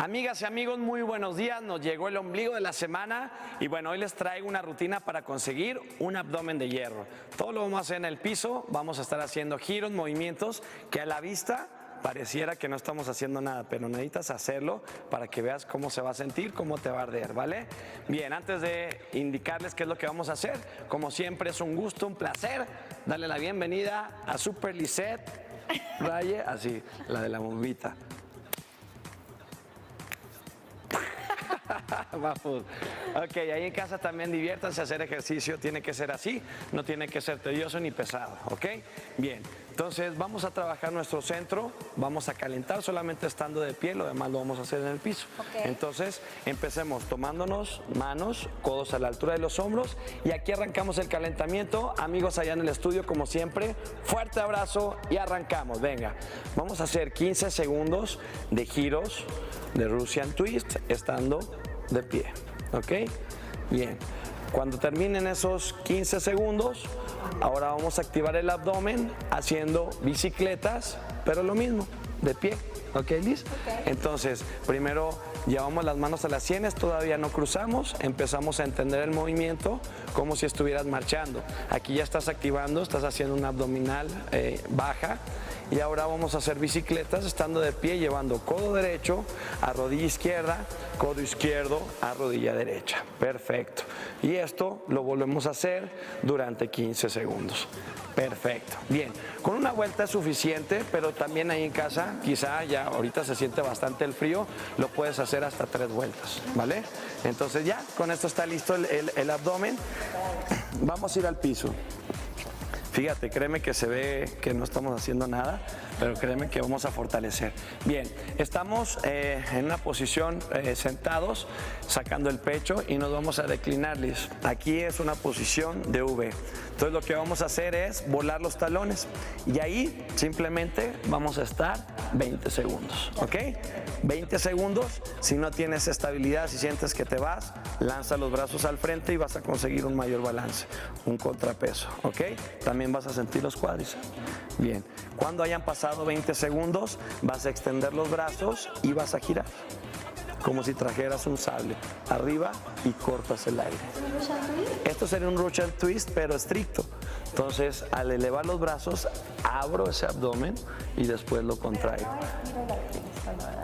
Amigas y amigos, muy buenos días. Nos llegó el ombligo de la semana y bueno, hoy les traigo una rutina para conseguir un abdomen de hierro. Todo lo vamos a hacer en el piso, vamos a estar haciendo giros, movimientos que a la vista pareciera que no estamos haciendo nada, pero necesitas hacerlo para que veas cómo se va a sentir, cómo te va a arder, ¿vale? Bien, antes de indicarles qué es lo que vamos a hacer, como siempre es un gusto, un placer darle la bienvenida a Super Lisette Raye, así, la de la bombita. Vamos. Ok, ahí en casa también diviértanse, hacer ejercicio tiene que ser así, no tiene que ser tedioso ni pesado, ¿ok? Bien, entonces vamos a trabajar nuestro centro, vamos a calentar solamente estando de pie, lo demás lo vamos a hacer en el piso. Okay. Entonces empecemos tomándonos manos, codos a la altura de los hombros y aquí arrancamos el calentamiento. Amigos allá en el estudio, como siempre, fuerte abrazo y arrancamos, venga. Vamos a hacer 15 segundos de giros de Russian Twist estando de pie, ¿ok? Bien, cuando terminen esos 15 segundos, ahora vamos a activar el abdomen haciendo bicicletas, pero lo mismo, de pie, ¿ok, Liz? Okay. Entonces, primero llevamos las manos a las sienes, todavía no cruzamos, empezamos a entender el movimiento como si estuvieras marchando. Aquí ya estás activando, estás haciendo una abdominal baja. Y ahora vamos a hacer bicicletas estando de pie, llevando codo derecho a rodilla izquierda, codo izquierdo a rodilla derecha. Perfecto. Y esto lo volvemos a hacer durante 15 segundos. Perfecto. Bien, con una vuelta es suficiente, pero también ahí en casa, quizá ya ahorita se siente bastante el frío, lo puedes hacer hasta 3 vueltas, ¿vale? Entonces ya, con esto está listo el abdomen. Vamos a ir al piso. Fíjate, créeme que se ve que no estamos haciendo nada, pero créeme que vamos a fortalecer. Bien, estamos en una posición sentados, sacando el pecho y nos vamos a declinar, Liz. Aquí es una posición de V. Entonces lo que vamos a hacer es volar los talones y ahí simplemente vamos a estar 20 segundos, ¿ok? 20 segundos, si no tienes estabilidad, si sientes que te vas, lanza los brazos al frente y vas a conseguir un mayor balance, un contrapeso, ¿ok? También vas a sentir los cuádriceps. Bien, cuando hayan pasado 20 segundos, vas a extender los brazos y vas a girar, como si trajeras un sable, arriba y cortas el aire. Esto sería un Russian Twist, pero estricto. Entonces, al elevar los brazos, abro ese abdomen y después lo contraigo.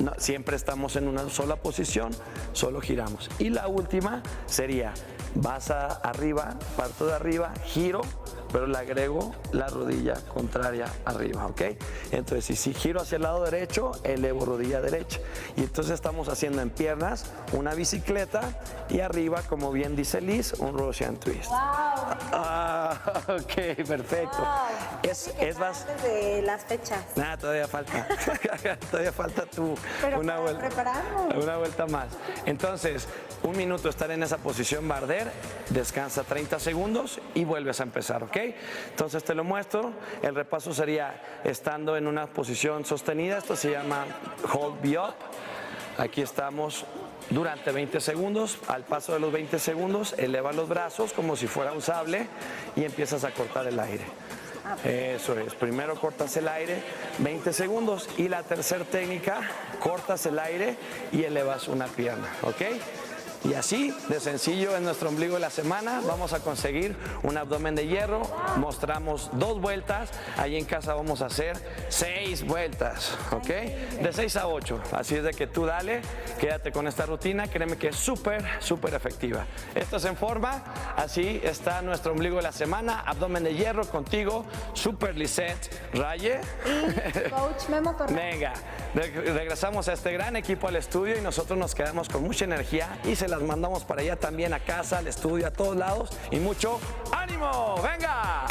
No, siempre estamos en una sola posición, solo giramos. Y la última sería, vas arriba, parto de arriba, giro, pero le agrego la rodilla contraria arriba, ¿ok? Entonces, si giro hacia el lado derecho, elevo rodilla derecha. Y entonces estamos haciendo en piernas una bicicleta y arriba, como bien dice Liz, un Russian Twist. Wow. Ok, perfecto. Wow. Es más... de las fechas. Nada, todavía falta. Todavía falta una vuelta más. Entonces, 1 minuto estar en esa posición barder, descansa 30 segundos y vuelves a empezar, ¿ok? Entonces te lo muestro. El repaso sería estando en una posición sostenida. Esto se llama Hold Me Up. Aquí estamos durante 20 segundos. Al paso de los 20 segundos, eleva los brazos como si fuera un sable y empiezas a cortar el aire. Eso es, primero cortas el aire 20 segundos y la tercera técnica, cortas el aire y elevas una pierna, ¿ok? Y así de sencillo en nuestro ombligo de la semana vamos a conseguir un abdomen de hierro. Mostramos 2 vueltas, ahí en casa vamos a hacer 6 vueltas, ¿ok? De 6 a 8, así es de que tú dale, quédate con esta rutina, créeme que es súper efectiva. Esto es En Forma, así está nuestro ombligo de la semana, abdomen de hierro contigo, Super Lisette Raye. Y Coach Memo Torres. Venga, regresamos a este gran equipo al estudio y nosotros nos quedamos con mucha energía y se las mandamos para allá también, a casa, al estudio, a todos lados y mucho ánimo. ¡Venga!